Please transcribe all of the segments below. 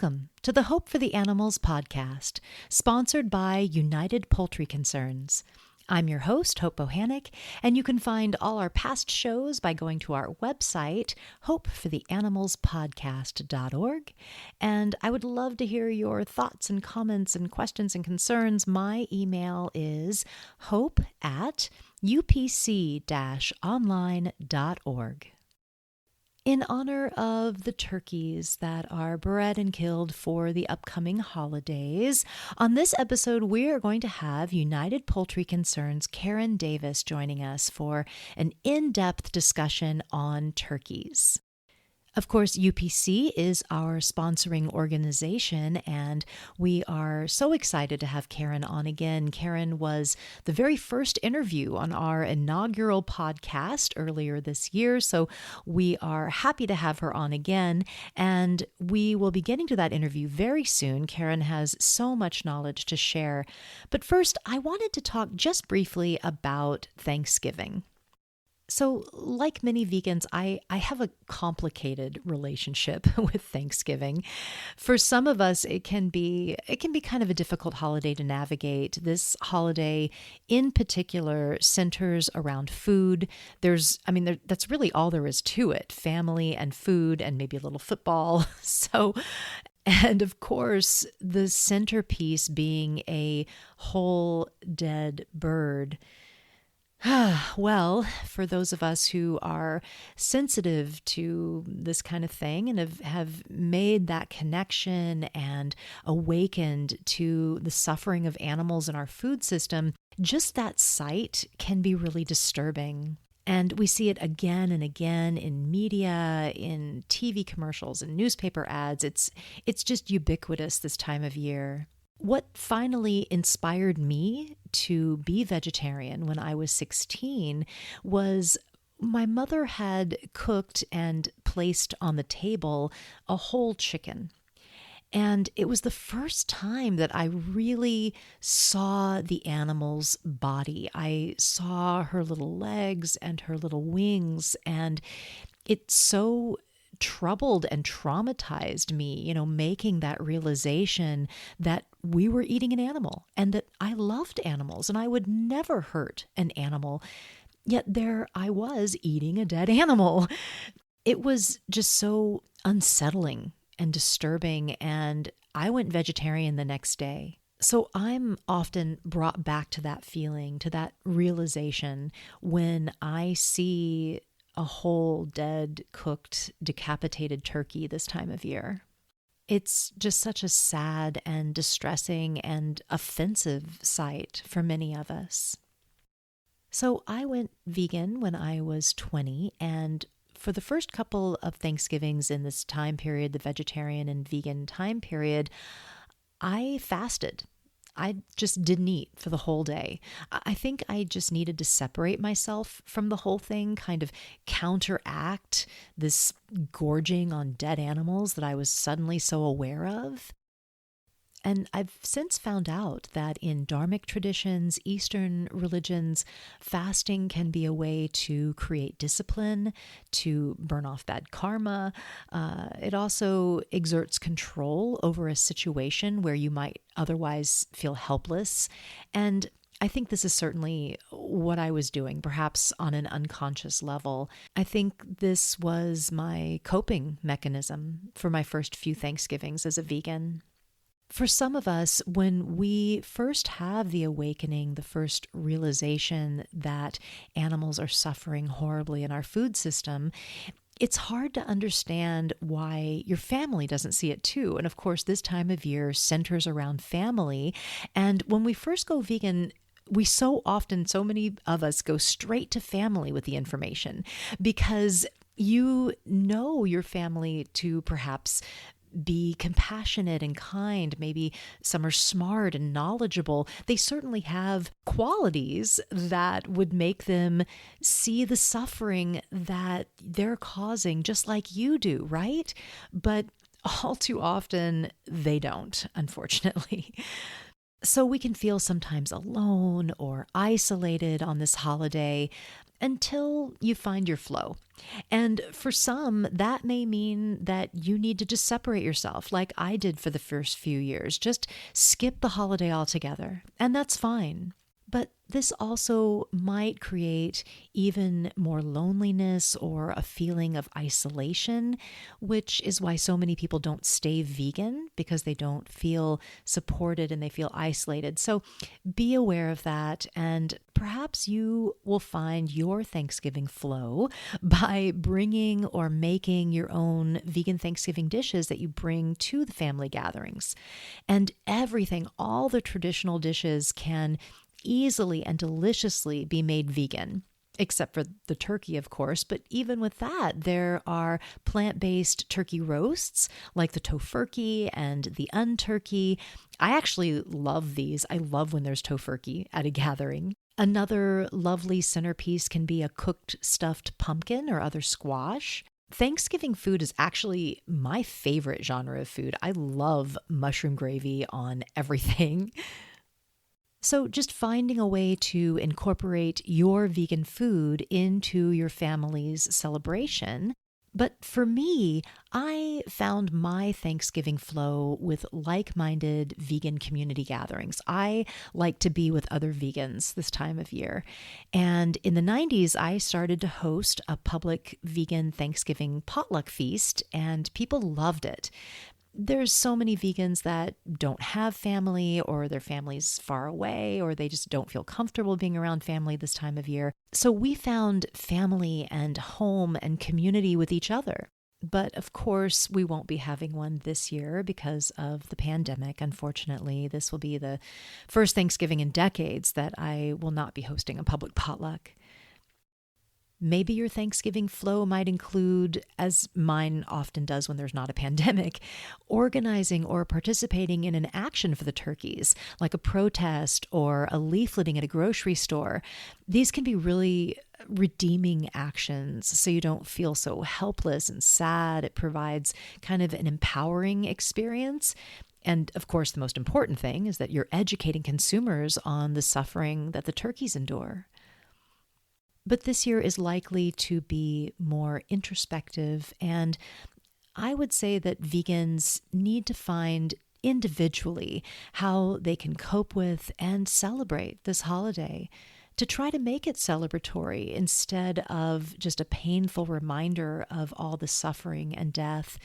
Welcome to the Hope for the Animals podcast, sponsored by United Poultry Concerns. I'm your host, Hope Bohannick, and you can find all our past shows by going to our website, hopefortheanimalspodcast.org. And I would love to hear your thoughts and comments and questions and concerns. My email is hope@upc-online.org. In honor of the turkeys that are bred and killed for the upcoming holidays, on this episode we are going to have United Poultry Concerns Karen Davis joining us for an in-depth discussion on turkeys. Of course, UPC is our sponsoring organization, and we are so excited to have Karen on again. Karen was the very first interview on our inaugural podcast earlier this year, so we are happy to have her on again, and we will be getting to that interview very soon. Karen has so much knowledge to share. But first, I wanted to talk just briefly about Thanksgiving. So, like many vegans, I have a complicated relationship with Thanksgiving. For some of us, it can be kind of a difficult holiday to navigate. This holiday, in particular, centers around food. That's really all there is to it: family and food, and maybe a little football. And of course, the centerpiece being a whole dead bird. Well, for those of us who are sensitive to this kind of thing and have made that connection and awakened to the suffering of animals in our food system, just that sight can be really disturbing. And we see it again and again in media, in TV commercials, and newspaper ads. It's just ubiquitous this time of year. What finally inspired me to be vegetarian when I was 16 was my mother had cooked and placed on the table a whole chicken. And it was the first time that I really saw the animal's body. I saw her little legs and her little wings, and it so troubled and traumatized me, making that realization that we were eating an animal and that I loved animals and I would never hurt an animal. Yet there I was eating a dead animal. It was just so unsettling and disturbing, and I went vegetarian the next day. So I'm often brought back to that feeling, to that realization when I see a whole dead, cooked, decapitated turkey this time of year. It's just such a sad and distressing and offensive sight for many of us. So I went vegan when I was 20, and for the first couple of Thanksgivings in this time period, the vegetarian and vegan time period, I fasted. I just didn't eat for the whole day. I think I just needed to separate myself from the whole thing, kind of counteract this gorging on dead animals that I was suddenly so aware of. And I've since found out that in Dharmic traditions, Eastern religions, fasting can be a way to create discipline, to burn off bad karma. It also exerts control over a situation where you might otherwise feel helpless. And I think this is certainly what I was doing, perhaps on an unconscious level. I think this was my coping mechanism for my first few Thanksgivings as a vegan. For some of us, when we first have the awakening, the first realization that animals are suffering horribly in our food system, it's hard to understand why your family doesn't see it too. And of course, this time of year centers around family. And when we first go vegan, so many of us go straight to family with the information because you know your family to perhaps be compassionate and kind. Maybe some are smart and knowledgeable. They certainly have qualities that would make them see the suffering that they're causing just like you do, right? But all too often, they don't, unfortunately. So we can feel sometimes alone or isolated on this holiday. until you find your flow. And for some, that may mean that you need to just separate yourself, like I did for the first few years. Just skip the holiday altogether, and that's fine. But this also might create even more loneliness or a feeling of isolation, which is why so many people don't stay vegan because they don't feel supported and they feel isolated. So be aware of that, and perhaps you will find your Thanksgiving flow by bringing or making your own vegan Thanksgiving dishes that you bring to the family gatherings. And everything, all the traditional dishes can easily and deliciously be made vegan, except for the turkey, of course. But even with that, there are plant-based turkey roasts like the tofurkey and the unturkey. I actually love these. I love when there's tofurkey at a gathering. Another lovely centerpiece can be a cooked stuffed pumpkin or other squash. Thanksgiving food is actually my favorite genre of food. I love mushroom gravy on everything. So just finding a way to incorporate your vegan food into your family's celebration. But for me, I found my Thanksgiving flow with like-minded vegan community gatherings. I like to be with other vegans this time of year. And in the 90s, I started to host a public vegan Thanksgiving potluck feast, and people loved it. There's so many vegans that don't have family, or their family's far away, or they just don't feel comfortable being around family this time of year. So we found family and home and community with each other. But of course, we won't be having one this year because of the pandemic. Unfortunately, this will be the first Thanksgiving in decades that I will not be hosting a public potluck. Maybe your Thanksgiving flow might include, as mine often does when there's not a pandemic, organizing or participating in an action for the turkeys, like a protest or a leafleting at a grocery store. These can be really redeeming actions so you don't feel so helpless and sad. It provides kind of an empowering experience. And of course, the most important thing is that you're educating consumers on the suffering that the turkeys endure. But this year is likely to be more introspective, and I would say that vegans need to find individually how they can cope with and celebrate this holiday to try to make it celebratory instead of just a painful reminder of all the suffering and death.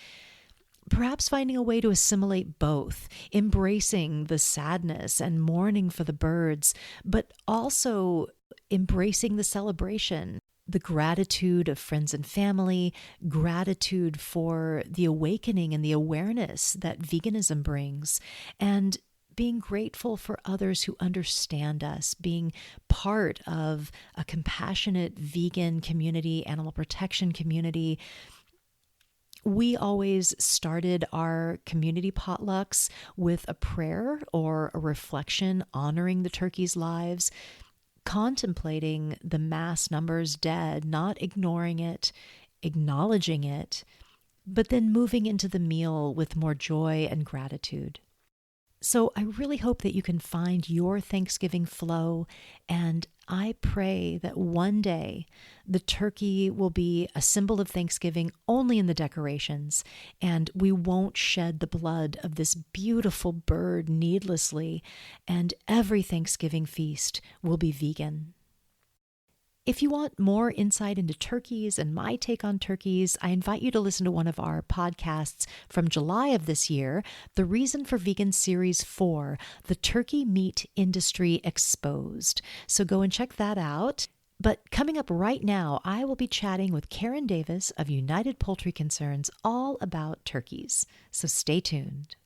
Perhaps finding a way to assimilate both, embracing the sadness and mourning for the birds, but also embracing the celebration, the gratitude of friends and family, gratitude for the awakening and the awareness that veganism brings, and being grateful for others who understand us, being part of a compassionate vegan community, animal protection community. We always started our community potlucks with a prayer or a reflection honoring the turkeys' lives, contemplating the mass numbers dead, not ignoring it, acknowledging it, but then moving into the meal with more joy and gratitude. So I really hope that you can find your Thanksgiving flow, and I pray that one day the turkey will be a symbol of Thanksgiving only in the decorations, and we won't shed the blood of this beautiful bird needlessly, and every Thanksgiving feast will be vegan. If you want more insight into turkeys and my take on turkeys, I invite you to listen to one of our podcasts from July of this year, The Reason for Vegan Series 4, The Turkey Meat Industry Exposed. So go and check that out. But coming up right now, I will be chatting with Karen Davis of United Poultry Concerns all about turkeys. So stay tuned.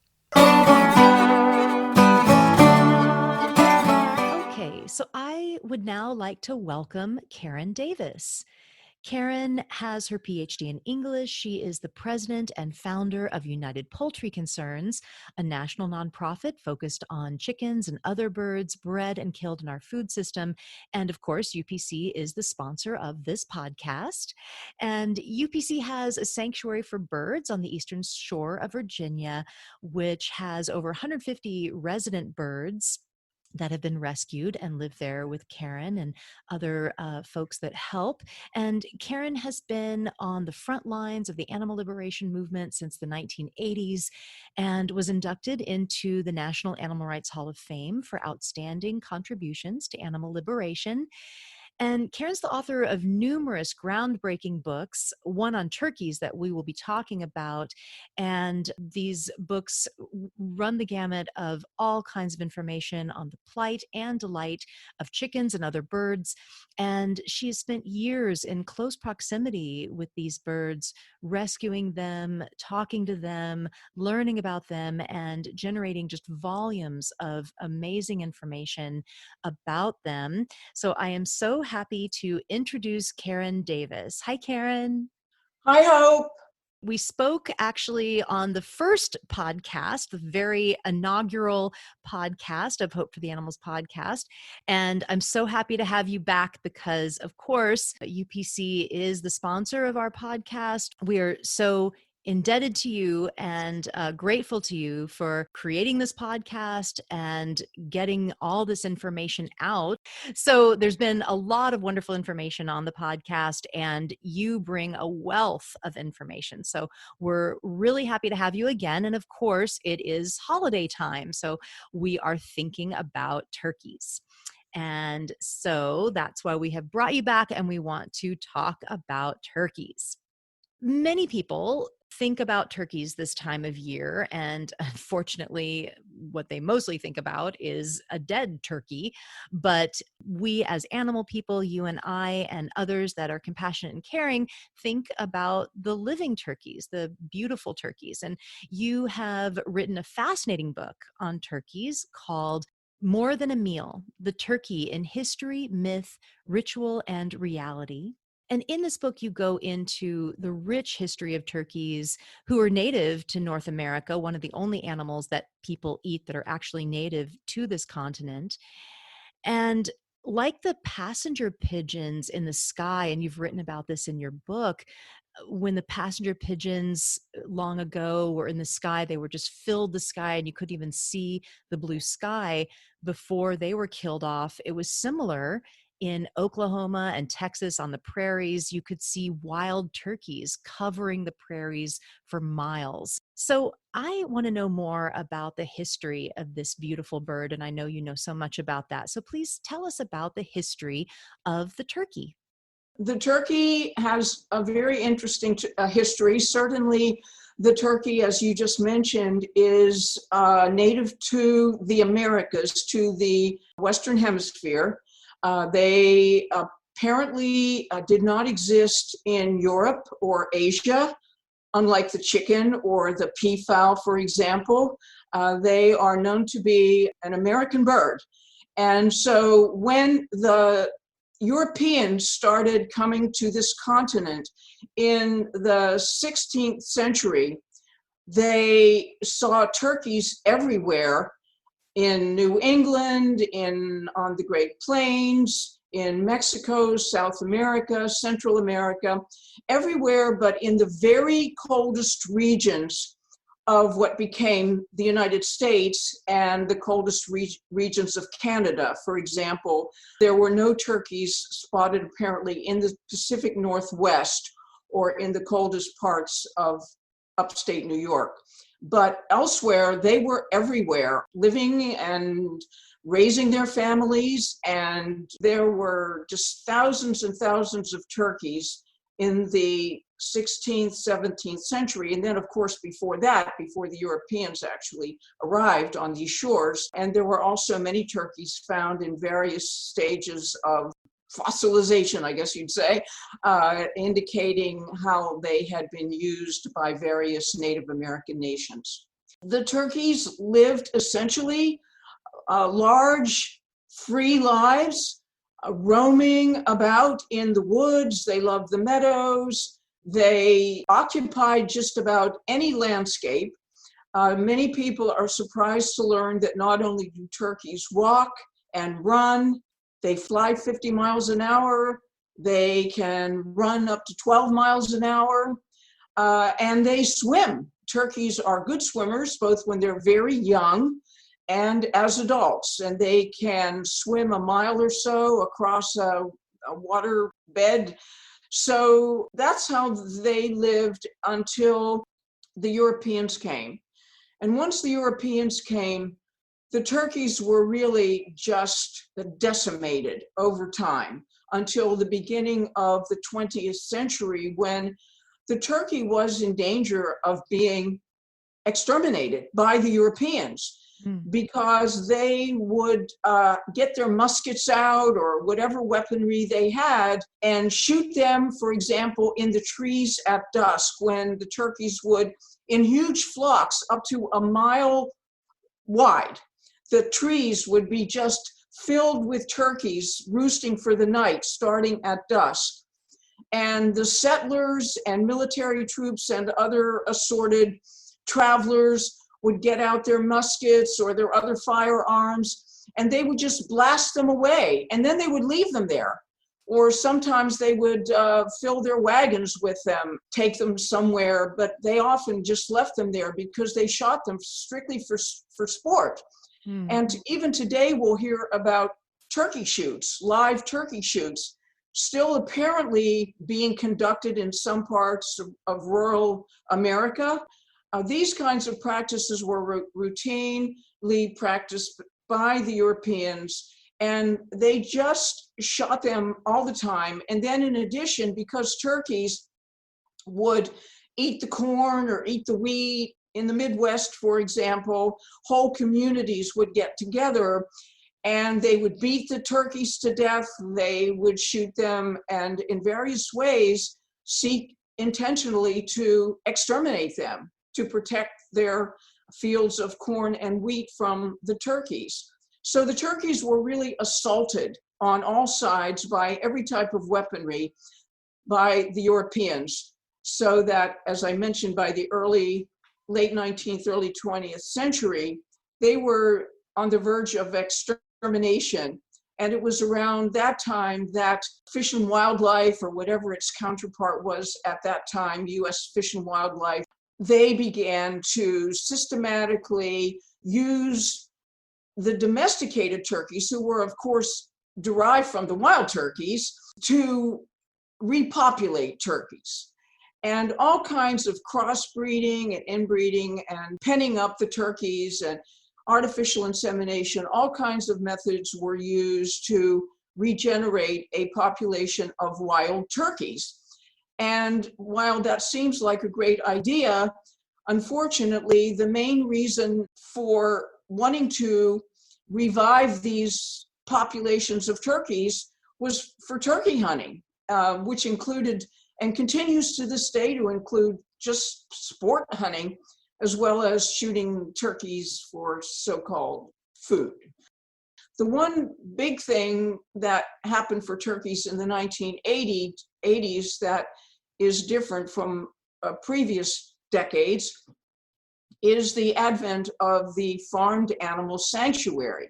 Okay, so I would now like to welcome Karen Davis. Karen has her PhD in English. She is the president and founder of United Poultry Concerns, a national nonprofit focused on chickens and other birds bred and killed in our food system. And of course, UPC is the sponsor of this podcast. And UPC has a sanctuary for birds on the eastern shore of Virginia, which has over 150 resident birds that have been rescued and live there with Karen and other folks that help. And Karen has been on the front lines of the animal liberation movement since the 1980s and was inducted into the National Animal Rights Hall of Fame for outstanding contributions to animal liberation. And Karen's the author of numerous groundbreaking books, one on turkeys that we will be talking about. And these books run the gamut of all kinds of information on the plight and delight of chickens and other birds. And she has spent years in close proximity with these birds, rescuing them, talking to them, learning about them, and generating just volumes of amazing information about them. So I am so happy to introduce Karen Davis. Hi, Karen. Hi, Hope. We spoke actually on the first podcast, the very inaugural podcast of Hope for the Animals podcast. And I'm so happy to have you back because, of course, UPC is the sponsor of our podcast. We are so indebted to you and grateful to you for creating this podcast and getting all this information out. So there's been a lot of wonderful information on the podcast, and you bring a wealth of information. So we're really happy to have you again. And of course, it is holiday time. So we are thinking about turkeys. And so that's why we have brought you back, and we want to talk about turkeys. Many people think about turkeys this time of year, and unfortunately, what they mostly think about is a dead turkey. But we as animal people, you and I and others that are compassionate and caring, think about the living turkeys, the beautiful turkeys. And you have written a fascinating book on turkeys called More Than a Meal: The Turkey in History, Myth, Ritual, and Reality. And in this book, you go into the rich history of turkeys who are native to North America, one of the only animals that people eat that are actually native to this continent. And like the passenger pigeons in the sky, and you've written about this in your book, when the passenger pigeons long ago were in the sky, they were just filled the sky and you couldn't even see the blue sky before they were killed off. It was similar in Oklahoma and Texas on the prairies. You could see wild turkeys covering the prairies for miles. So I want to know more about the history of this beautiful bird, and I know you know so much about that. So please tell us about the history of the turkey. The turkey has a very interesting history. Certainly, the turkey, as you just mentioned, is native to the Americas, to the Western Hemisphere. They apparently did not exist in Europe or Asia, unlike the chicken or the peafowl, for example. They are known to be an American bird. And so when the Europeans started coming to this continent in the 16th century, they saw turkeys everywhere in New England, on the Great Plains, in Mexico, South America, Central America, everywhere but in the very coldest regions of what became the United States and the coldest regions of Canada. For example, there were no turkeys spotted apparently in the Pacific Northwest or in the coldest parts of upstate New York. But elsewhere, they were everywhere, living and raising their families, and there were just thousands and thousands of turkeys in the 16th, 17th century. And then, of course, before that, before the Europeans actually arrived on these shores, and there were also many turkeys found in various stages of fossilization, I guess you'd say, indicating how they had been used by various Native American nations. The turkeys lived essentially large, free lives, roaming about in the woods. They loved the meadows. They occupied just about any landscape. Many people are surprised to learn that not only do turkeys walk and run, they fly 50 miles an hour, they can run up to 12 miles an hour, and they swim. Turkeys are good swimmers, both when they're very young and as adults, and they can swim a mile or so across a water bed. So that's how they lived until the Europeans came. And once the Europeans came, the turkeys were really just decimated over time until the beginning of the 20th century, when the turkey was in danger of being exterminated by the Europeans, because they would get their muskets out or whatever weaponry they had and shoot them, for example, in the trees at dusk, when the turkeys would, in huge flocks up to a mile wide, the trees would be just filled with turkeys roosting for the night, starting at dusk. And the settlers and military troops and other assorted travelers would get out their muskets or their other firearms, and they would just blast them away, and then they would leave them there. Or sometimes they would fill their wagons with them, take them somewhere, but they often just left them there because they shot them strictly for sport. And even today we'll hear about turkey shoots, live turkey shoots, still apparently being conducted in some parts of rural America. These kinds of practices were routinely practiced by the Europeans, and they just shot them all the time. And then in addition, because turkeys would eat the corn or eat the wheat, in the Midwest, for example, whole communities would get together and they would beat the turkeys to death, they would shoot them, and in various ways seek intentionally to exterminate them, to protect their fields of corn and wheat from the turkeys. So the turkeys were really assaulted on all sides by every type of weaponry by the Europeans, so that, as I mentioned, by the late 19th, early 20th century, they were on the verge of extermination. And it was around that time that Fish and Wildlife, or whatever its counterpart was at that time, US Fish and Wildlife, they began to systematically use the domesticated turkeys, who were, of course, derived from the wild turkeys, to repopulate turkeys. And all kinds of crossbreeding and inbreeding and penning up the turkeys and artificial insemination, all kinds of methods were used to regenerate a population of wild turkeys. And while that seems like a great idea, unfortunately, the main reason for wanting to revive these populations of turkeys was for turkey hunting, which included and continues to this day to include just sport hunting, as well as shooting turkeys for so-called food. The one big thing that happened for turkeys in the 1980s that is different from previous decades is the advent of the farmed animal sanctuary.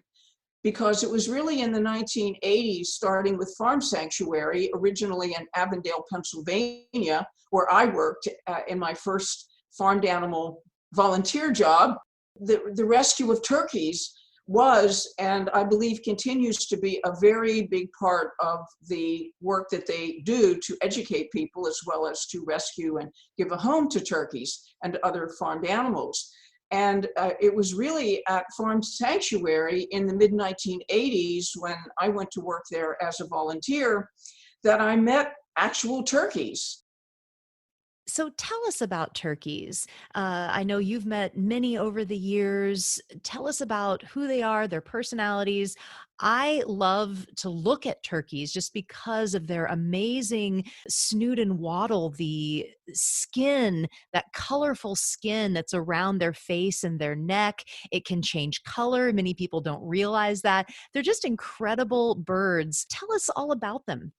Because it was really in the 1980s, starting with Farm Sanctuary, originally in Avondale, Pennsylvania, where I worked in my first farmed animal volunteer job. The rescue of turkeys was, and I believe continues to be, a very big part of the work that they do to educate people, as well as to rescue and give a home to turkeys and other farmed animals. And it was really at Farm Sanctuary in the mid-1980s, when I went to work there as a volunteer, that I met actual turkeys. So tell us about turkeys. I know you've met many over the years. Tell us about who they are, their personalities. I love to look at turkeys just because of their amazing snoot and wattle, the skin, that colorful skin that's around their face and their neck. It can change color. Many people don't realize that. They're just incredible birds. Tell us all about them.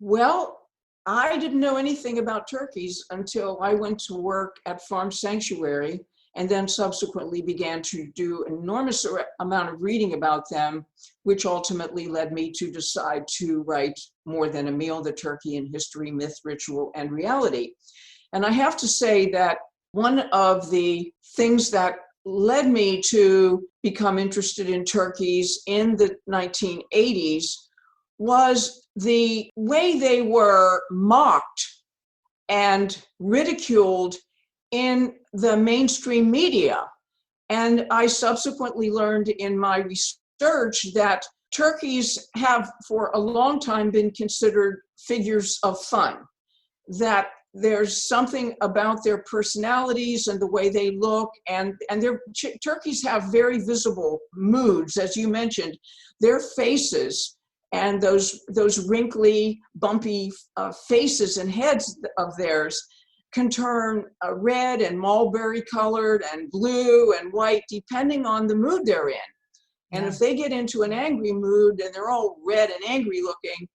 Well, I didn't know anything about turkeys until I went to work at Farm Sanctuary, and then subsequently began to do an enormous amount of reading about them, which ultimately led me to decide to write More Than a Meal: The Turkey in History, Myth, Ritual, and Reality. And I have to say that one of the things that led me to become interested in turkeys in the 1980s was the way they were mocked and ridiculed in the mainstream media. And I subsequently learned in my research that turkeys have for a long time been considered figures of fun, that there's something about their personalities and the way they look, and their turkeys have very visible moods, as you mentioned. Their faces and those wrinkly, bumpy faces and heads of theirs can turn red and mulberry colored and blue and white depending on the mood they're in. And if they get into an angry mood and they're all red and angry looking,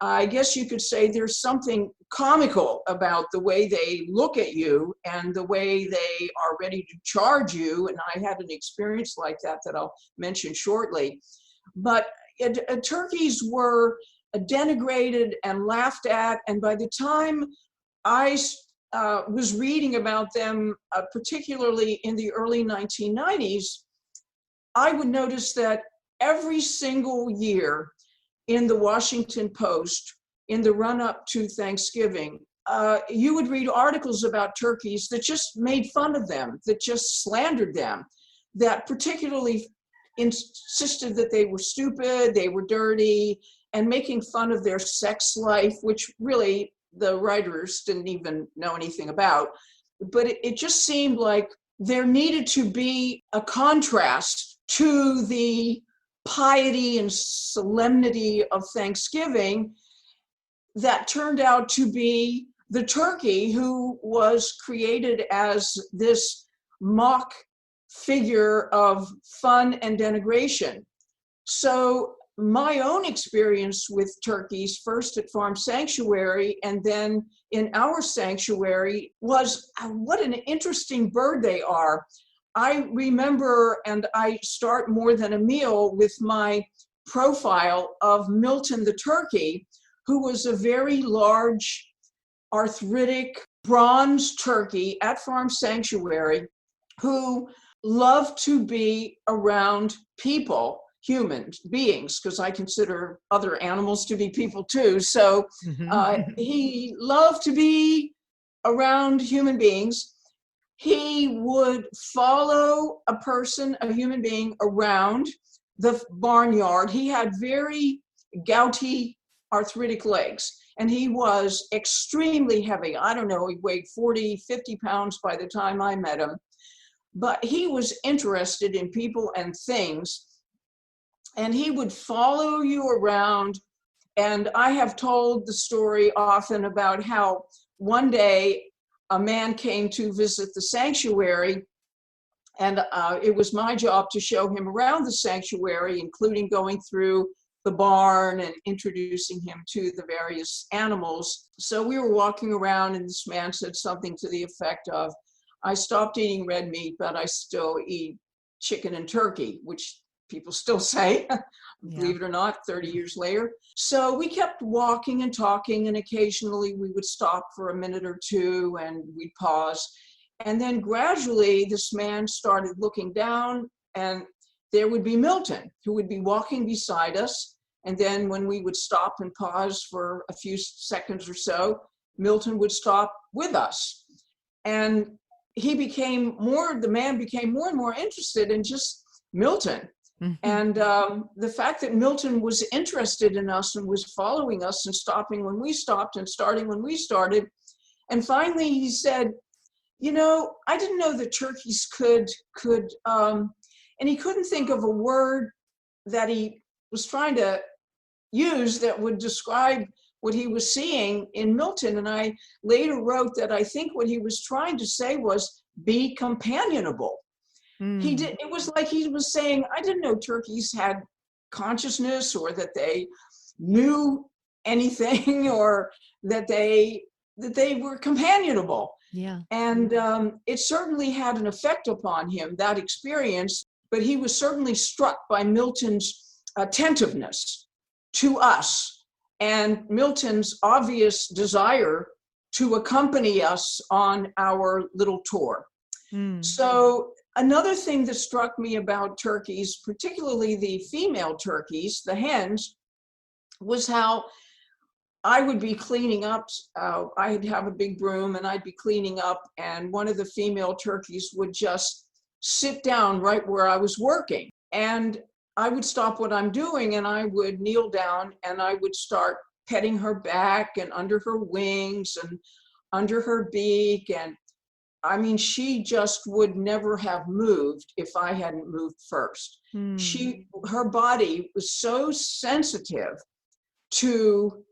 I guess you could say there's something comical about the way they look at you and the way they are ready to charge you. And I had an experience like that I'll mention shortly. But turkeys were denigrated and laughed at. And by the time I was reading about them, particularly in the early 1990s, I would notice that every single year in the Washington Post, in the run-up to Thanksgiving, you would read articles about turkeys that just made fun of them, that just slandered them, that particularly insisted that they were stupid, they were dirty, and making fun of their sex life, which really the writers didn't even know anything about. But it just seemed like there needed to be a contrast to the piety and solemnity of Thanksgiving that turned out to be the turkey, who was created as this mock figure of fun and denigration. So my own experience with turkeys, first at Farm Sanctuary and then in our sanctuary, was what an interesting bird they are. I remember, and I start More Than a Meal with my profile of Milton the turkey, who was a very large, arthritic, bronze turkey at Farm Sanctuary, who loved to be around people, human beings, because I consider other animals to be people too. So he loved to be around human beings. He would follow a person, a human being, around the barnyard. He had very gouty, arthritic legs, and he was extremely heavy. I don't know, he weighed 40, 50 pounds by the time I met him. But he was interested in people and things, and he would follow you around. And I have told the story often about how one day a man came to visit the sanctuary, and it was my job to show him around the sanctuary, including going through the barn and introducing him to the various animals. So we were walking around, and this man said something to the effect of, "I stopped eating red meat, but I still eat chicken and turkey," which people still say, believe it or not, 30 years later. So we kept walking and talking, and occasionally we would stop for a minute or two and we'd pause. And then gradually this man started looking down, and there would be Milton, who would be walking beside us. And then when we would stop and pause for a few seconds or so, Milton would stop with us. And the man became more and more interested in just Milton. And the fact that Milton was interested in us and was following us and stopping when we stopped and starting when we started. And finally he said, I didn't know that turkeys could, and he couldn't think of a word that he was trying to use that would describe what he was seeing in Milton. And I later wrote that I think what he was trying to say was be companionable. It was like he was saying, I didn't know turkeys had consciousness, or that they knew anything, or that they were companionable. Yeah. And it certainly had an effect upon him, that experience. But he was certainly struck by Milton's attentiveness to us and Milton's obvious desire to accompany us on our little tour. So Another thing that struck me about turkeys, particularly the female turkeys, the hens, was how I would be cleaning up. I'd have a big broom and I'd be cleaning up, and one of the female turkeys would just sit down right where I was working. And I would stop what I'm doing and I would kneel down and I would start petting her back and under her wings and under her beak. And I mean, she just would never have moved if I hadn't moved first. Her body was so sensitive to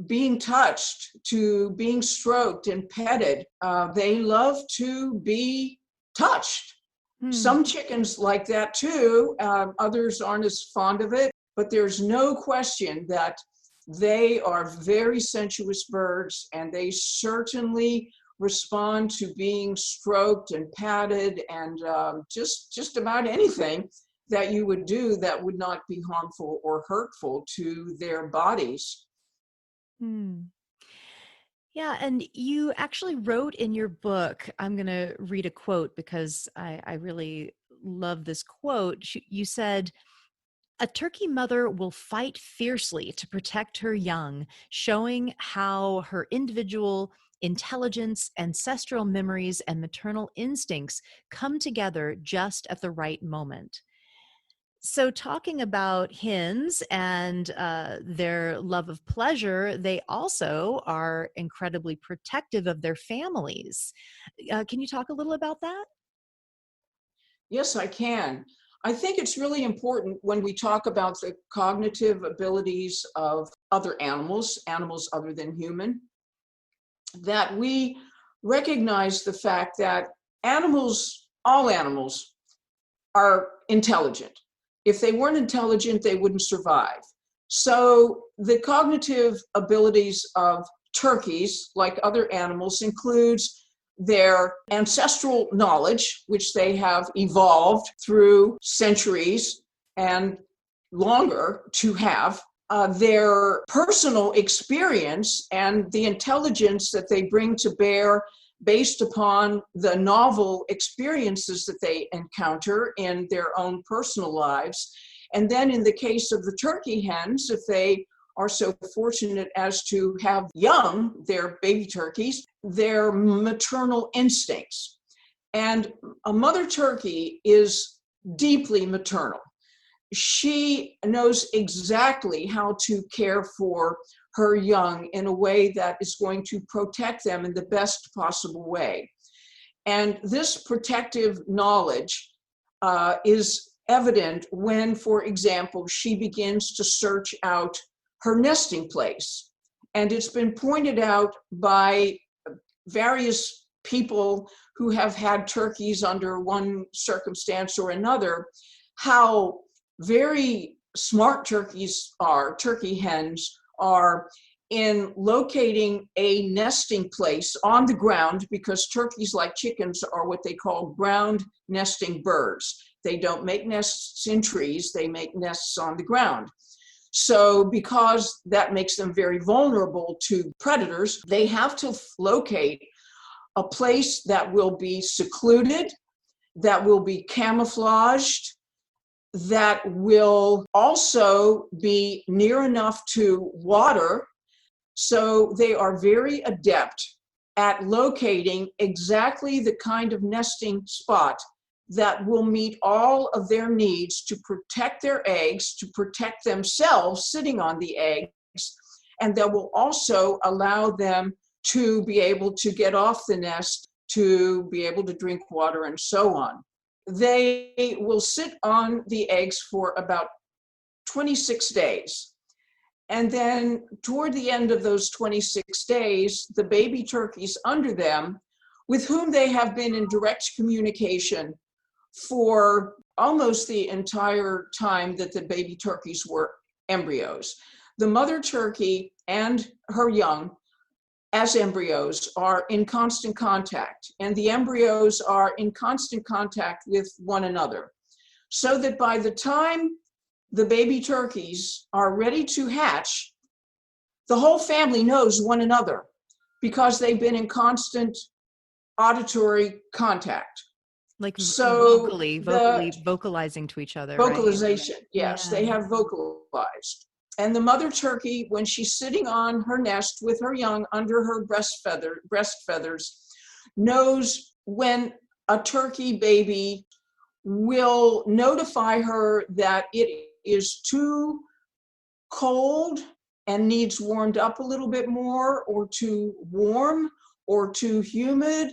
being touched, to being stroked and petted. They love to be touched. Some chickens like that too. Others aren't as fond of it, but there's no question that they are very sensuous birds, and they certainly respond to being stroked and patted, and just about anything that you would do that would not be harmful or hurtful to their bodies. Yeah, and you actually wrote in your book, I'm going to read a quote because I really love this quote. You said, "A turkey mother will fight fiercely to protect her young, showing how her individual intelligence, ancestral memories, and maternal instincts come together just at the right moment." So, talking about hens and their love of pleasure, they also are incredibly protective of their families. Can you talk a little about that? Yes, I can. I think it's really important when we talk about the cognitive abilities of other animals, animals other than human, that we recognize the fact that animals, all animals, are intelligent. If they weren't intelligent, they wouldn't survive. So the cognitive abilities of turkeys, like other animals, includes their ancestral knowledge, which they have evolved through centuries and longer to have, their personal experience and the intelligence that they bring to bear based upon the novel experiences that they encounter in their own personal lives. And then in the case of the turkey hens, if they are so fortunate as to have young, their baby turkeys, their maternal instincts. And a mother turkey is deeply maternal. She knows exactly how to care for her young in a way that is going to protect them in the best possible way. And this protective knowledge is evident when, for example, she begins to search out her nesting place. And it's been pointed out by various people who have had turkeys under one circumstance or another, how very smart turkeys are, turkey hens are, in locating a nesting place on the ground, because turkeys, like chickens, are what they call ground nesting birds. They don't make nests in trees, they make nests on the ground. So because that makes them very vulnerable to predators, they have to locate a place that will be secluded, that will be camouflaged, that will also be near enough to water. So they are very adept at locating exactly the kind of nesting spot that will meet all of their needs to protect their eggs, to protect themselves sitting on the eggs, and that will also allow them to be able to get off the nest, to be able to drink water, and so on. They will sit on the eggs for about 26 days. And then toward the end of those 26 days, the baby turkeys under them, with whom they have been in direct communication for almost the entire time that the baby turkeys were embryos. The mother turkey and her young, as embryos, are in constant contact, and the embryos are in constant contact with one another, so that by the time the baby turkeys are ready to hatch, the whole family knows one another because they've been in constant auditory contact. Like So the vocalizing to each other, right? vocalization, yes, they Yeah. have vocalized. And the mother turkey, when she's sitting on her nest with her young under her breast feathers, knows when a turkey baby will notify her that it is too cold and needs warmed up a little bit more, or too warm, or too humid,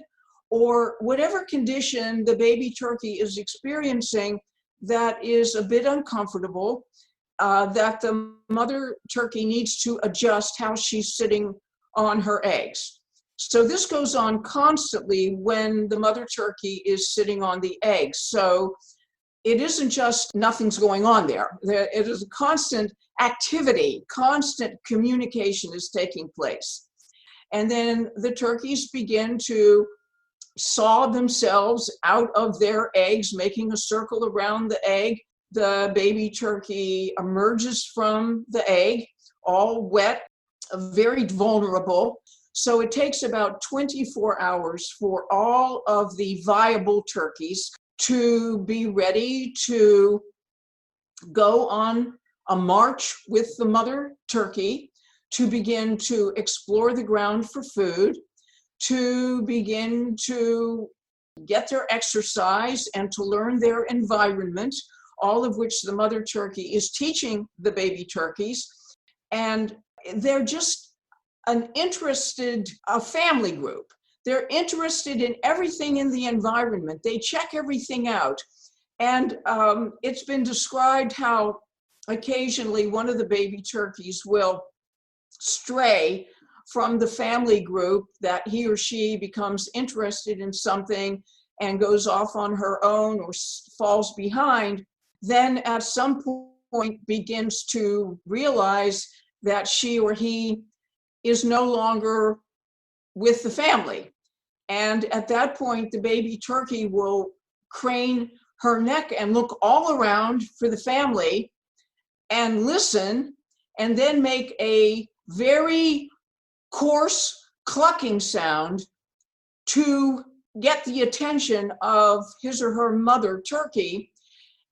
or whatever condition the baby turkey is experiencing that is a bit uncomfortable, that the mother turkey needs to adjust how she's sitting on her eggs. So this goes on constantly when the mother turkey is sitting on the eggs. So it isn't just nothing's going on there. It is a constant activity, constant communication is taking place. And then the turkeys begin to saw themselves out of their eggs, making a circle around the egg. The baby turkey emerges from the egg, all wet, very vulnerable. So it takes about 24 hours for all of the viable turkeys to be ready to go on a march with the mother turkey, to begin to explore the ground for food, to begin to get their exercise and to learn their environment, all of which the mother turkey is teaching the baby turkeys. And they're just an interested family group. They're interested in everything in the environment. They check everything out. And it's been described how occasionally one of the baby turkeys will stray from the family group, that he or she becomes interested in something and goes off on her own or falls behind, then at some point begins to realize that she or he is no longer with the family. And at that point, the baby turkey will crane her neck and look all around for the family and listen, and then make a very coarse clucking sound to get the attention of his or her mother turkey.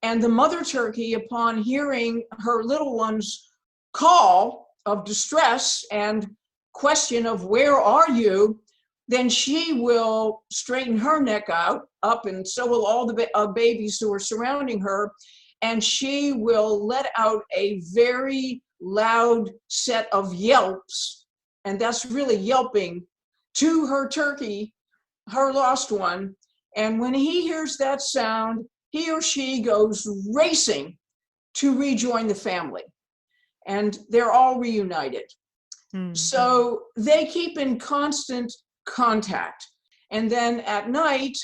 And the mother turkey, upon hearing her little one's call of distress and question of where are you, then she will straighten her neck up, and so will all the babies who are surrounding her, and she will let out a very loud set of yelps, and that's really yelping, to her turkey, her lost one. And when he hears that sound, he or she goes racing to rejoin the family, and they're all reunited. Mm-hmm. So they keep in constant contact. And then at night,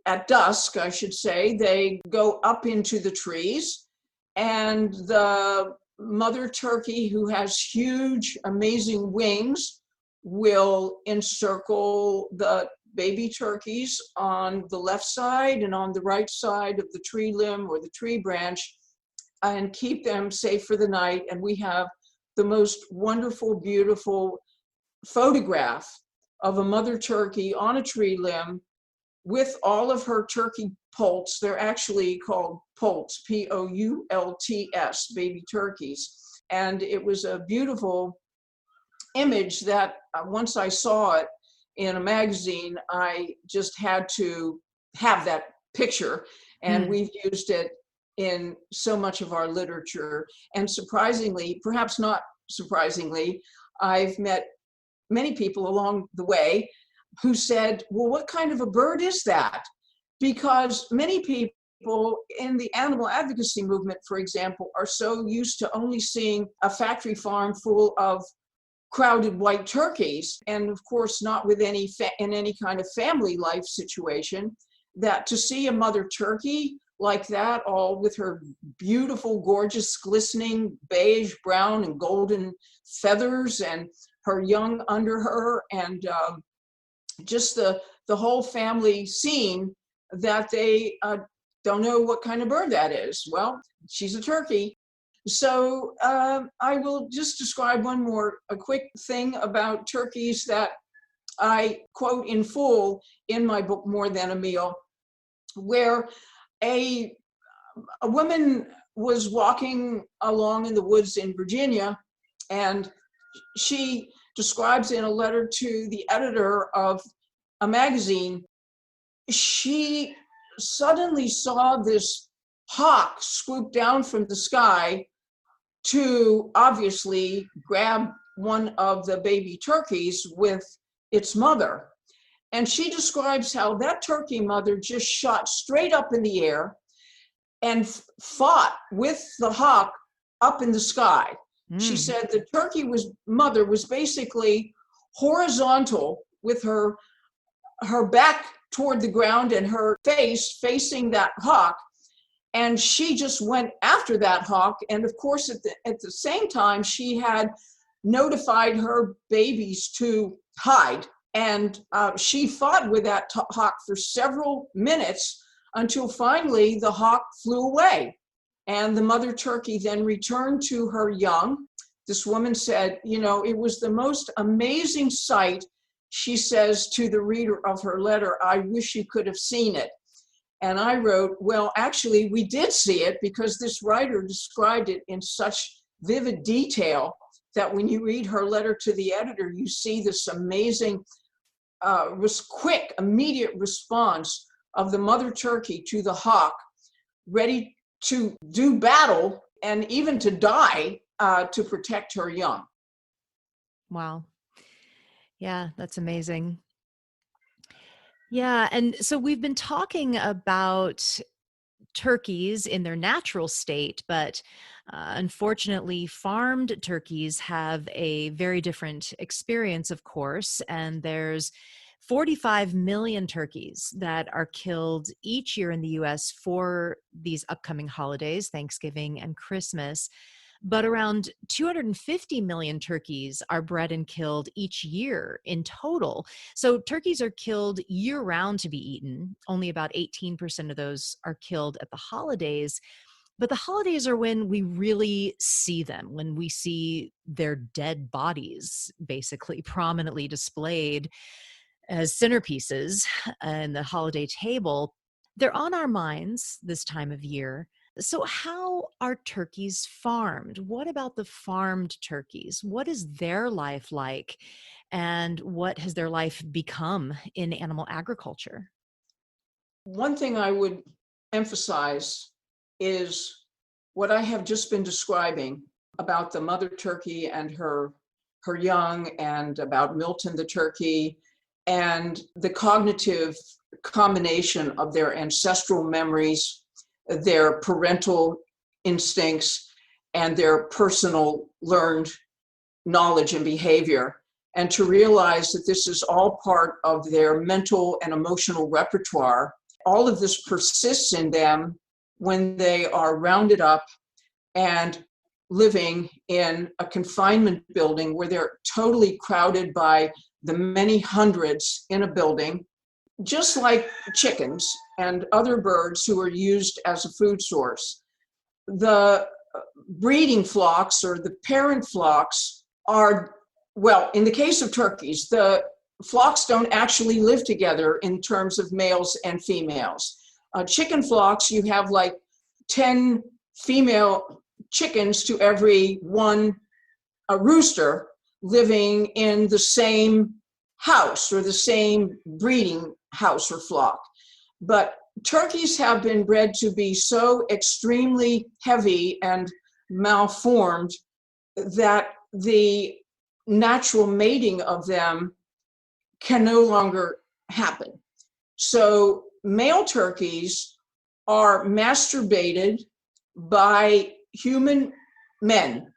at dusk, I should say, they go up into the trees, and the mother turkey, who has huge, amazing wings, will encircle the baby turkeys on the left side and on the right side of the tree limb or the tree branch, and keep them safe for the night. And we have the most wonderful, beautiful photograph of a mother turkey on a tree limb with all of her turkey poults. They're actually called poults, Poults, baby turkeys. And it was a beautiful image that once I saw it in a magazine, I just had to have that picture. And we've used it in so much of our literature. And surprisingly, perhaps not surprisingly, I've met many people along the way who said, well, what kind of a bird is that? Because many people in the animal advocacy movement, for example, are so used to only seeing a factory farm full of crowded white turkeys, and of course not with in any kind of family life situation, that to see a mother turkey like that, all with her beautiful, gorgeous, glistening beige, brown, and golden feathers, and her young under her, and just the whole family scene, that they don't know what kind of bird that is. Well, she's a turkey. So I will just describe a quick thing about turkeys that I quote in full in my book, More Than a Meal. where a woman was walking along in the woods in Virginia, and she describes in a letter to the editor of a magazine, she suddenly saw this hawk swoop down from the sky to obviously grab one of the baby turkeys with its mother. And she describes how that turkey mother just shot straight up in the air and fought with the hawk up in the sky. She said the turkey mother was basically horizontal with her back toward the ground and her face facing that hawk. And she just went after that hawk. And of course, at the same time, she had notified her babies to hide. And she fought with that hawk for several minutes until finally the hawk flew away. And the mother turkey then returned to her young. This woman said, it was the most amazing sight. She says to the reader of her letter, "I wish you could have seen it." And I wrote, well, actually, we did see it, because this writer described it in such vivid detail that when you read her letter to the editor, you see this amazing, quick, immediate response of the mother turkey to the hawk, ready to do battle and even to die to protect her young. Wow. Yeah, that's amazing. Yeah. And so we've been talking about turkeys in their natural state, but unfortunately, farmed turkeys have a very different experience, of course. And there's 45 million turkeys that are killed each year in the US for these upcoming holidays, Thanksgiving and Christmas. But around 250 million turkeys are bred and killed each year in total. So turkeys are killed year round to be eaten. Only about 18% of those are killed at the holidays. But the holidays are when we really see them, when we see their dead bodies basically prominently displayed as centerpieces in the holiday table. They're on our minds this time of year. So how are turkeys farmed? What about the farmed turkeys? What is their life like? And what has their life become in animal agriculture? One thing I would emphasize is what I have just been describing about the mother turkey and her young, and about Milton the turkey, and the cognitive combination of their ancestral memories, their parental instincts, and their personal learned knowledge and behavior. And to realize that this is all part of their mental and emotional repertoire. All of this persists in them when they are rounded up and living in a confinement building where they're totally crowded by the many hundreds in a building, just like chickens and other birds who are used as a food source. The breeding flocks, or the parent flocks, are, well, in the case of turkeys, the flocks don't actually live together in terms of males and females. Chicken flocks, you have like 10 female chickens to every one rooster living in the same house or the same breeding house or flock. But turkeys have been bred to be so extremely heavy and malformed that the natural mating of them can no longer happen. So male turkeys are masturbated by human men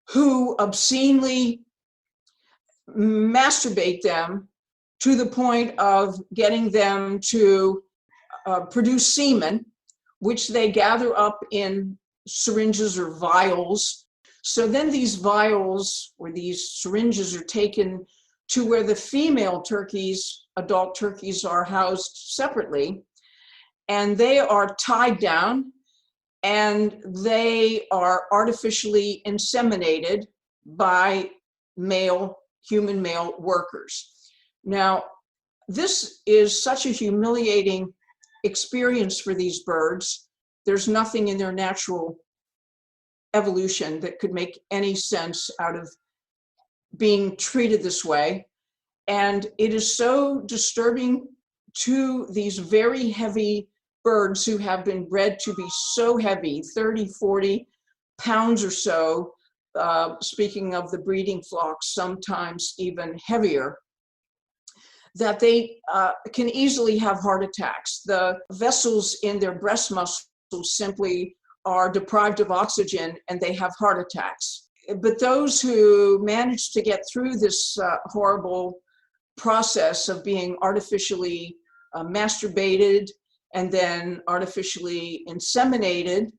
who obscenely masturbate them to the point of getting them to produce semen, which they gather up in syringes or vials. So then these vials or these syringes are taken to where the female turkeys, adult turkeys, are housed separately, and they are tied down and they are artificially inseminated by human male workers. Now, this is such a humiliating experience for these birds. There's nothing in their natural evolution that could make any sense out of being treated this way. And it is so disturbing to these very heavy birds who have been bred to be so heavy, 30, 40 pounds or so, speaking of the breeding flocks, sometimes even heavier, that they can easily have heart attacks. The vessels in their breast muscles simply are deprived of oxygen and they have heart attacks. But those who manage to get through this horrible process of being artificially masturbated and then artificially inseminated,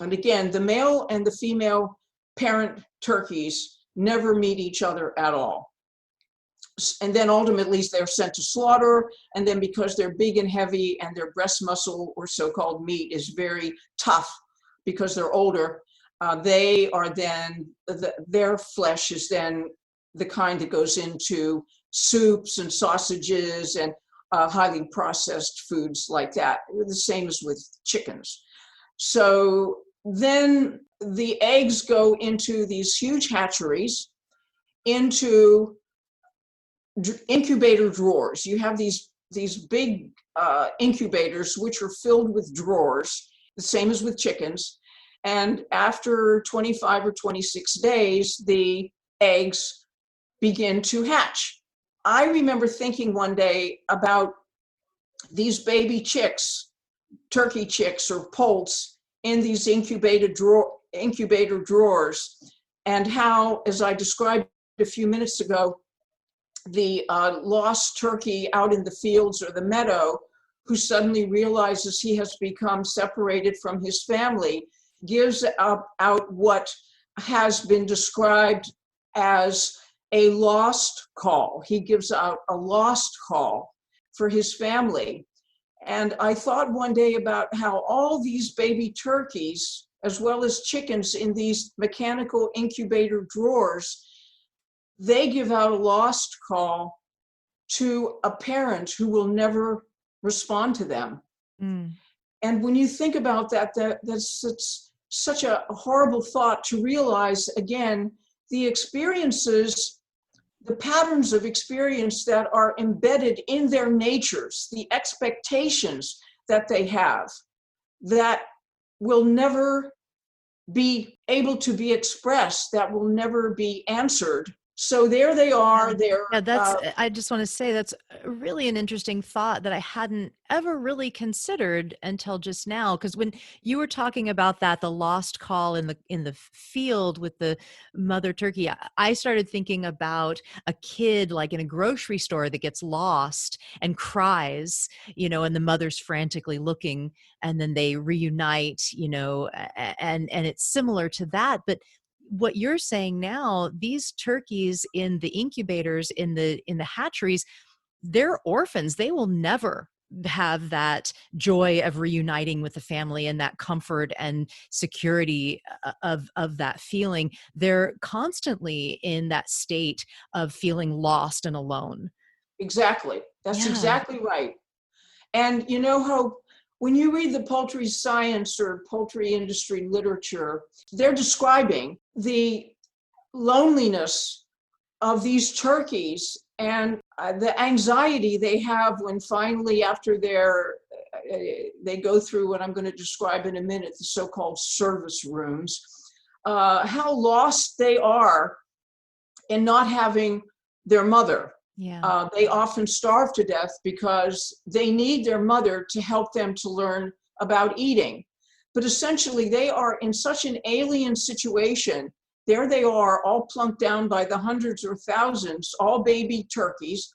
and again, the male and the female parent turkeys never meet each other at all. And then ultimately they're sent to slaughter, and then because they're big and heavy and their breast muscle or so-called meat is very tough because they're older, they are then, their flesh is then the kind that goes into soups and sausages and highly processed foods like that. The same as with chickens. So then the eggs go into these huge hatcheries, into incubator drawers. You have these big incubators which are filled with drawers, the same as with chickens. And after 25 or 26 days, the eggs begin to hatch. I remember thinking one day about these baby chicks, turkey chicks or poults, in these incubator drawers, and how, as I described a few minutes ago, the lost turkey out in the fields or the meadow, who suddenly realizes he has become separated from his family, gives out what has been described as a lost call. He gives out a lost call for his family. And I thought one day about how all these baby turkeys, as well as chickens in these mechanical incubator drawers, they give out a lost call to a parent who will never respond to them. Mm. And when you think about that, that's such a horrible thought to realize, again, the experiences, the patterns of experience that are embedded in their natures, the expectations that they have, that will never be able to be expressed, that will never be answered. So there they are. I just want to say that's really an interesting thought that I hadn't ever really considered until just now. Because when you were talking about that, the lost call in the field with the mother turkey, I started thinking about a kid like in a grocery store that gets lost and cries, and the mother's frantically looking, and then they reunite, and it's similar to that, but what you're saying now, these turkeys in the incubators, in the hatcheries, they're orphans. They will never have that joy of reuniting with the family and that comfort and security of that feeling. They're constantly in that state of feeling lost and alone. Exactly. That's exactly right. And you know how when you read the poultry science or poultry industry literature, they're describing the loneliness of these turkeys and the anxiety they have when finally, after they go through what I'm going to describe in a minute, the so-called service rooms, how lost they are in not having their mother. Yeah. They often starve to death because they need their mother to help them to learn about eating. But essentially, they are in such an alien situation. There they are, all plunked down by the hundreds or thousands, all baby turkeys,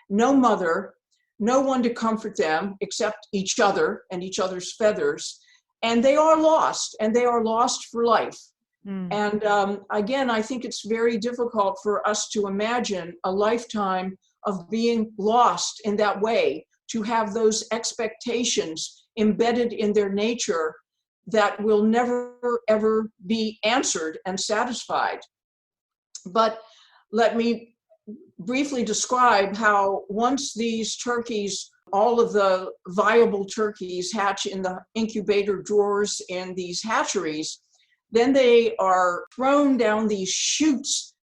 no mother, no one to comfort them except each other and each other's feathers. And they are lost, and they are lost for life. And again, I think it's very difficult for us to imagine a lifetime of being lost in that way, to have those expectations embedded in their nature that will never, ever be answered and satisfied. But let me briefly describe how once these turkeys all of the viable turkeys hatch in the incubator drawers in these hatcheries. Then they are thrown down these chutes.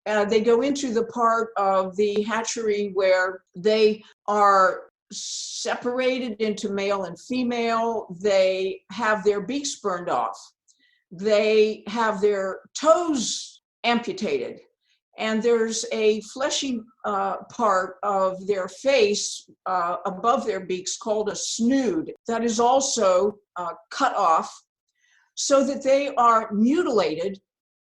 They go into the part of the hatchery where they are separated into male and female. They have their beaks burned off. They have their toes amputated. And there's a fleshy part of their face above their beaks called a snood that is also cut off, so that they are mutilated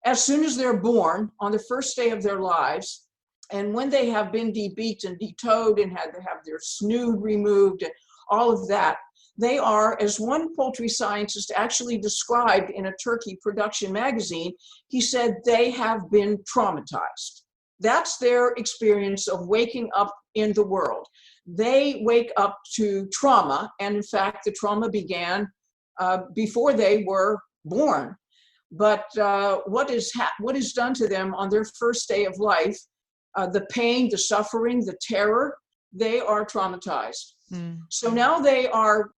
as soon as they're born on the first day of their lives. And when they have been debeaked and detoed and had to have their snood removed and all of that, they are, as one poultry scientist actually described in a turkey production magazine, he said they have been traumatized. That's their experience of waking up in the world. They wake up to trauma, and in fact, the trauma began before they were born. But what is done to them on their first day of life, the pain, the suffering, the terror, they are traumatized. So now they are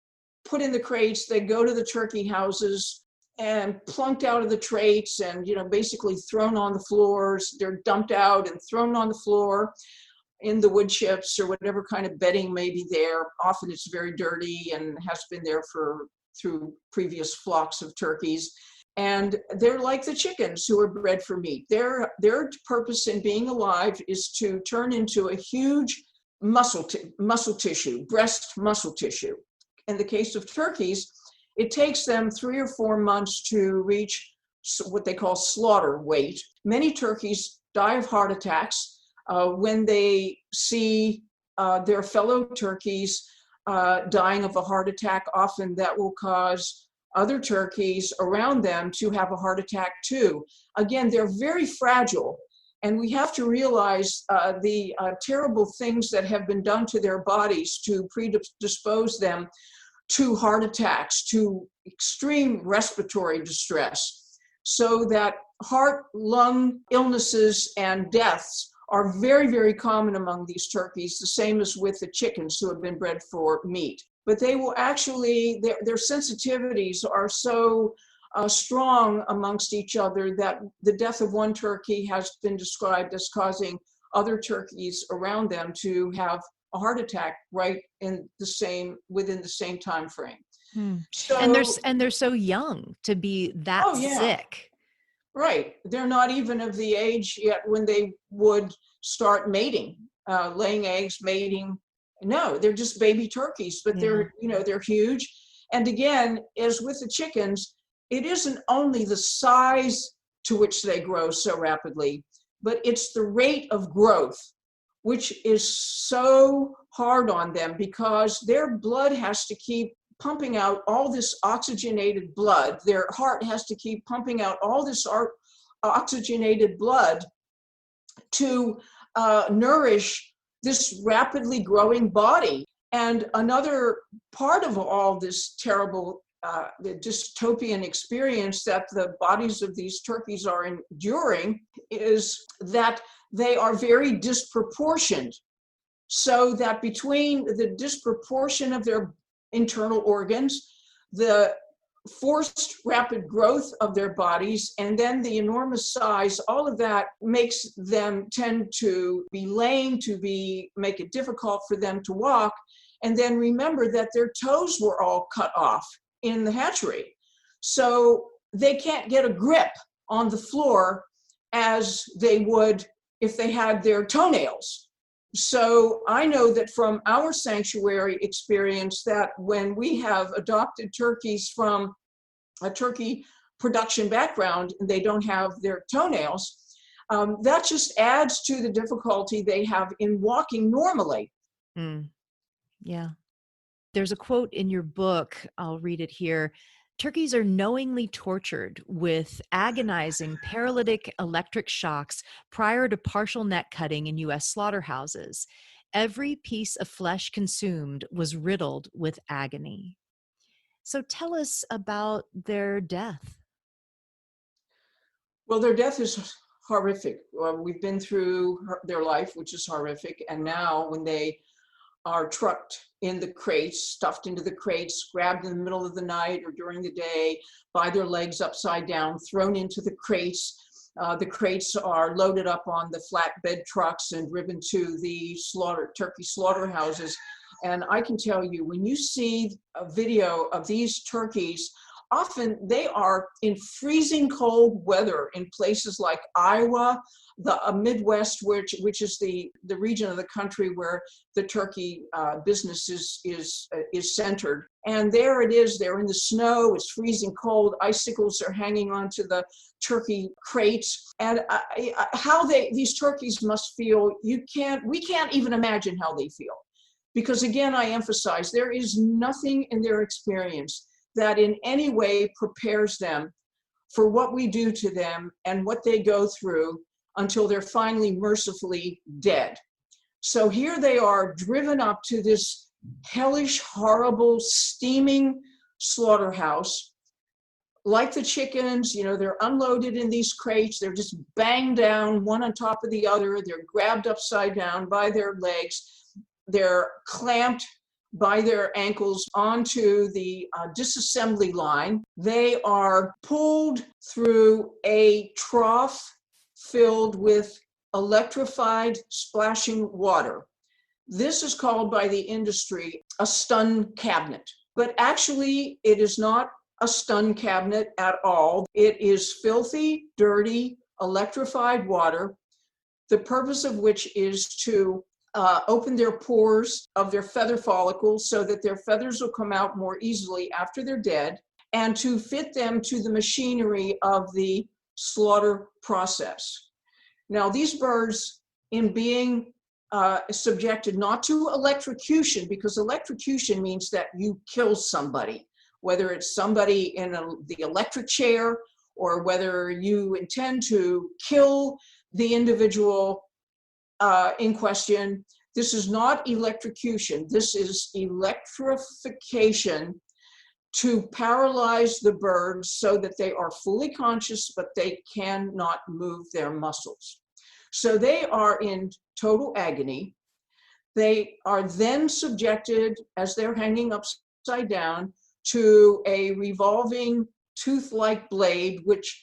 put in the crates. They go to the turkey houses and plunked out of the crates and, basically thrown on the floors. They're dumped out and thrown on the floor in the wood chips or whatever kind of bedding may be there. Often it's very dirty and has been there through previous flocks of turkeys. And they're like the chickens who are bred for meat. Their purpose in being alive is to turn into a huge muscle tissue, breast muscle tissue. In the case of turkeys, it takes them 3 or 4 months to reach what they call slaughter weight. Many turkeys die of heart attacks when they see their fellow turkeys dying of a heart attack. Often that will cause other turkeys around them to have a heart attack too. Again, they're very fragile, and we have to realize the terrible things that have been done to their bodies to predispose them to heart attacks, to extreme respiratory distress, so that heart, lung illnesses and deaths are very, very common among these turkeys, the same as with the chickens who have been bred for meat. But they will actually, their sensitivities are so strong amongst each other that the death of one turkey has been described as causing other turkeys around them to have a heart attack within the same time frame. So, and they're so young to be that sick. Right. They're not even of the age yet when they would start mating, laying eggs, mating. No, they're just baby turkeys, but they're huge. And again, as with the chickens, it isn't only the size to which they grow so rapidly, but it's the rate of growth, which is so hard on them because their blood has to keep pumping out all this oxygenated blood. Their heart has to keep pumping out all this oxygenated blood to nourish this rapidly growing body. And another part of all this terrible the dystopian experience that the bodies of these turkeys are enduring is that they are very disproportioned. So that between the disproportion of their internal organs, the forced rapid growth of their bodies, and then the enormous size, all of that makes them tend to be lame, make it difficult for them to walk. And then remember that their toes were all cut off in the hatchery. So they can't get a grip on the floor as they would if they had their toenails. So I know that from our sanctuary experience that when we have adopted turkeys from a turkey production background and they don't have their toenails, that just adds to the difficulty they have in walking normally. Yeah. There's a quote in your book, I'll read it here. Turkeys are knowingly tortured with agonizing paralytic electric shocks prior to partial neck cutting in U.S. slaughterhouses. Every piece of flesh consumed was riddled with agony. So tell us about their death. Well, their death is horrific. We've been through their life, which is horrific. And now when they are trucked in the crates, stuffed into the crates, grabbed in the middle of the night or during the day, by their legs upside down, thrown into the crates. The crates are loaded up on the flatbed trucks and driven to the turkey slaughterhouses. And I can tell you, when you see a video of these turkeys, often they are in freezing cold weather in places like Iowa, the Midwest, which is the region of the country where the turkey business is centered. And there it is, they're in the snow, it's freezing cold, icicles are hanging onto the turkey crates. And how these turkeys must feel, we can't even imagine how they feel. Because again, I emphasize, there is nothing in their experience that in any way prepares them for what we do to them and what they go through until they're finally mercifully dead. So here they are, driven up to this hellish, horrible, steaming slaughterhouse. Like the chickens, they're unloaded in these crates. They're just banged down one on top of the other. They're grabbed upside down by their legs. They're clamped by their ankles onto the disassembly line. They are pulled through a trough filled with electrified splashing water. This is called by the industry a stun cabinet, but actually it is not a stun cabinet at all. It is filthy, dirty, electrified water, the purpose of which is to open their pores of their feather follicles so that their feathers will come out more easily after they're dead, and to fit them to the machinery of the slaughter process. Now, these birds, in being subjected not to electrocution, because electrocution means that you kill somebody, whether it's somebody in the electric chair or whether you intend to kill the individual in question. This is not electrocution. This is electrification to paralyze the birds so that they are fully conscious, but they cannot move their muscles. So they are in total agony. They are then subjected, as they're hanging upside down, to a revolving tooth-like blade, which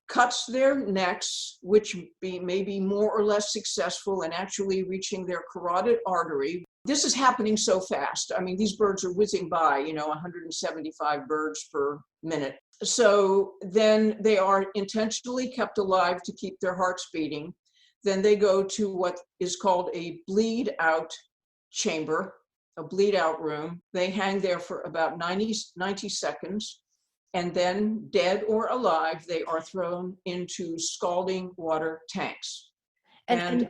cuts their necks, which may be more or less successful in actually reaching their carotid artery. This is happening so fast. I mean, these birds are whizzing by, 175 birds per minute. So then they are intentionally kept alive to keep their hearts beating. Then they go to what is called a bleed out chamber, a bleed out room. They hang there for about 90 seconds. And then, dead or alive, they are thrown into scalding water tanks. And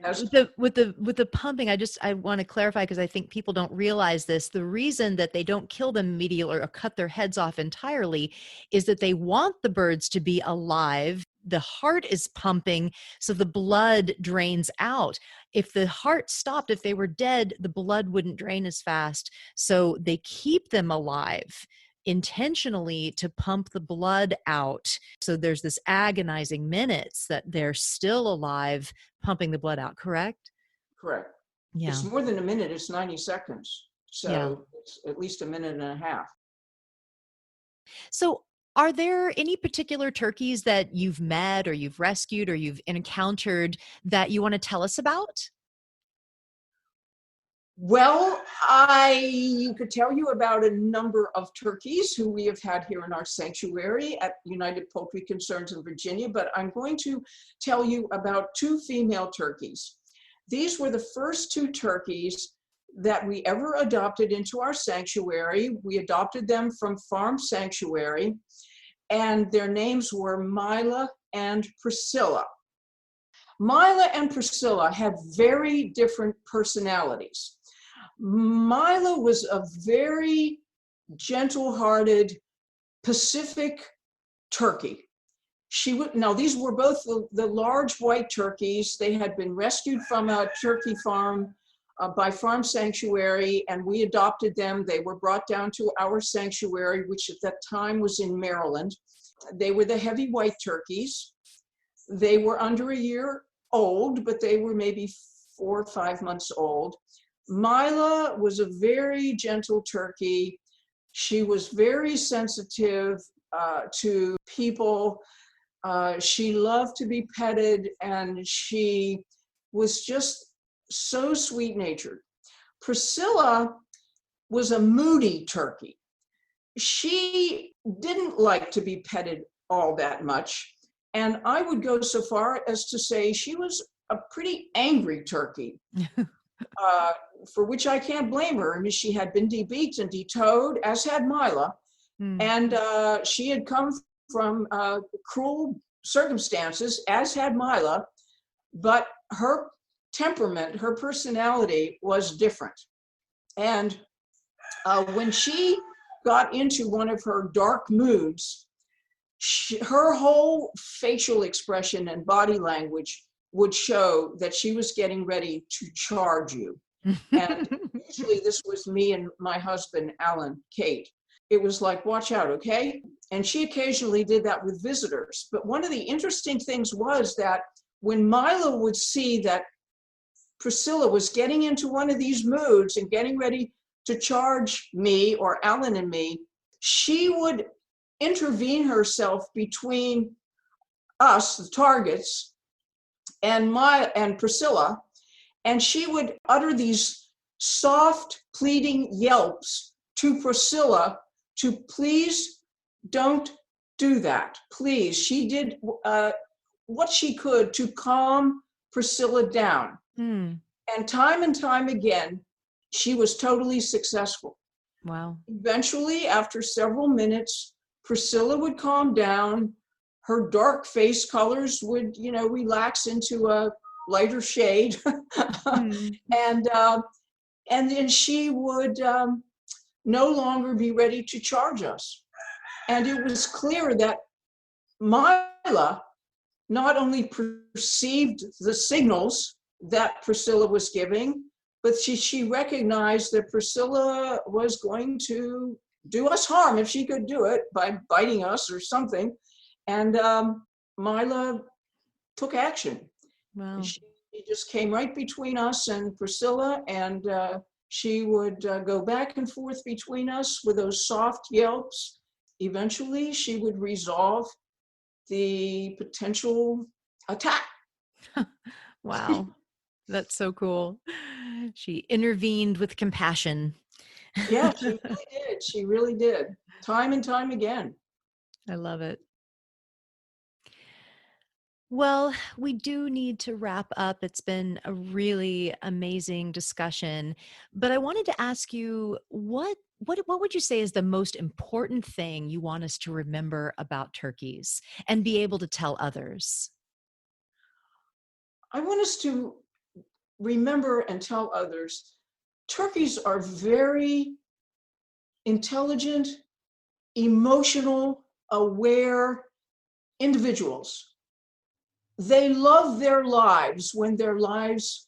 with the pumping, I want to clarify, because I think people don't realize this. The reason that they don't kill them immediately or cut their heads off entirely is that they want the birds to be alive. The heart is pumping, so the blood drains out. If the heart stopped, if they were dead, the blood wouldn't drain as fast. So they keep them alive intentionally to pump the blood out. So there's this agonizing minutes that they're still alive, pumping the blood out, correct? Correct. Yeah. It's more than a minute, it's 90 seconds. So yeah. It's at least a minute and a half. So are there any particular turkeys that you've met or you've rescued or you've encountered that you want to tell us about? Well, I could tell you about a number of turkeys who we have had here in our sanctuary at United Poultry Concerns in Virginia, but I'm going to tell you about two female turkeys. These were the first two turkeys that we ever adopted into our sanctuary. We adopted them from Farm Sanctuary, and their names were Mila and Priscilla. Mila and Priscilla have very different personalities. Mila was a very gentle-hearted Pacific turkey. Now, these were both the large white turkeys. They had been rescued from a turkey farm by Farm Sanctuary, and we adopted them. They were brought down to our sanctuary, which at that time was in Maryland. They were the heavy white turkeys. They were under a year old, but they were maybe 4 or 5 months old. Mila was a very gentle turkey. She was very sensitive to people. She loved to be petted, and she was just so sweet-natured. Priscilla was a moody turkey. She didn't like to be petted all that much, and I would go so far as to say she was a pretty angry turkey, for which I can't blame her. I mean, she had been debeaked and detoed, as had Mila, Mm. and she had come from cruel circumstances, as had Mila, but her temperament, her personality was different. And when she got into one of her dark moods, her whole facial expression and body language would show that she was getting ready to charge you. And usually this was me and my husband, Alan, Kate. It was like, watch out, okay? And she occasionally did that with visitors. But one of the interesting things was that when Mila would see that Priscilla was getting into one of these moods and getting ready to charge me or Alan and me, she would intervene herself between us, the targets, and Priscilla, and she would utter these soft, pleading yelps to Priscilla to please don't do that. Please. She did what she could to calm Priscilla down. Mm. And time again, she was totally successful. Wow. Eventually, after several minutes, Priscilla would calm down. Her dark face colors would, relax into a lighter shade. Mm. And then she would no longer be ready to charge us. And it was clear that Mila not only perceived the signals that Priscilla was giving, but she recognized that Priscilla was going to do us harm if she could do it by biting us or something. And Mila took action. Wow. She just came right between us and Priscilla, and she would go back and forth between us with those soft yelps. Eventually, she would resolve the potential attack. Wow. That's so cool. She intervened with compassion. Yeah, she really did. She really did. Time and time again. I love it. Well, we do need to wrap up. It's been a really amazing discussion, but I wanted to ask you what would you say is the most important thing you want us to remember about turkeys and be able to tell others? I want us to remember and tell others turkeys are very intelligent, emotional, aware individuals. They love their lives when their lives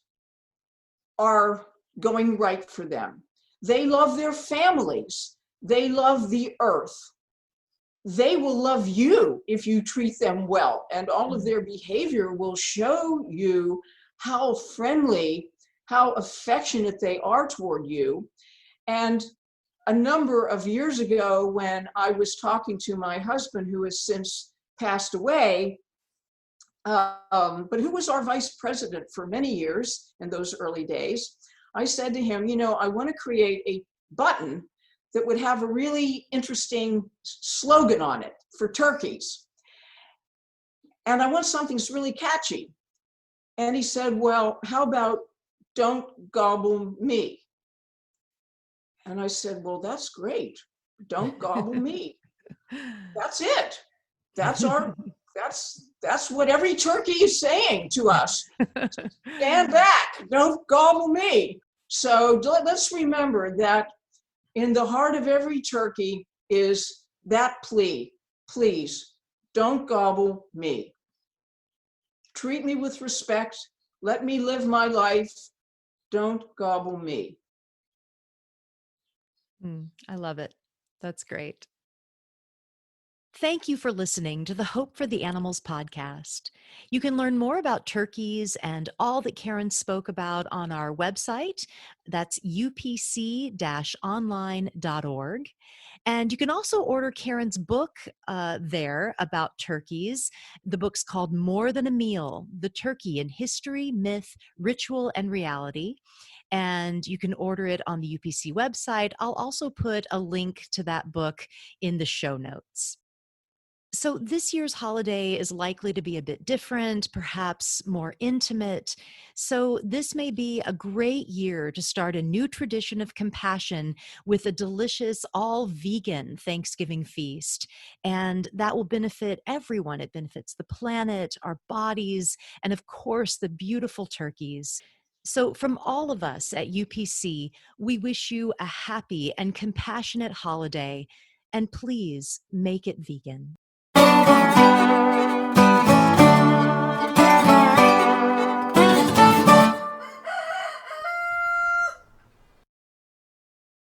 are going right for them. They love their families. They love the earth. They will love you if you treat them well, and all of their behavior will show you how friendly, how affectionate they are toward you. And a number of years ago, when I was talking to my husband, who has since passed away, but who was our vice president for many years in those early days, I said to him, I want to create a button that would have a really interesting slogan on it for turkeys. And I want something that's really catchy. And he said, well, how about don't gobble me? And I said, well, that's great. Don't gobble me. That's it. That's what every turkey is saying to us. Stand back. Don't gobble me. So let's remember that in the heart of every turkey is that plea. Please, don't gobble me. Treat me with respect. Let me live my life. Don't gobble me. I love it. That's great. Thank you for listening to the Hope for the Animals podcast. You can learn more about turkeys and all that Karen spoke about on our website. That's upc-online.org. And you can also order Karen's book there about turkeys. The book's called More Than a Meal: The Turkey in History, Myth, Ritual, and Reality. And you can order it on the UPC website. I'll also put a link to that book in the show notes. So, this year's holiday is likely to be a bit different, perhaps more intimate. So, this may be a great year to start a new tradition of compassion with a delicious, all vegan Thanksgiving feast. And that will benefit everyone. It benefits the planet, our bodies, and of course, the beautiful turkeys. So, from all of us at UPC, we wish you a happy and compassionate holiday. And please make it vegan.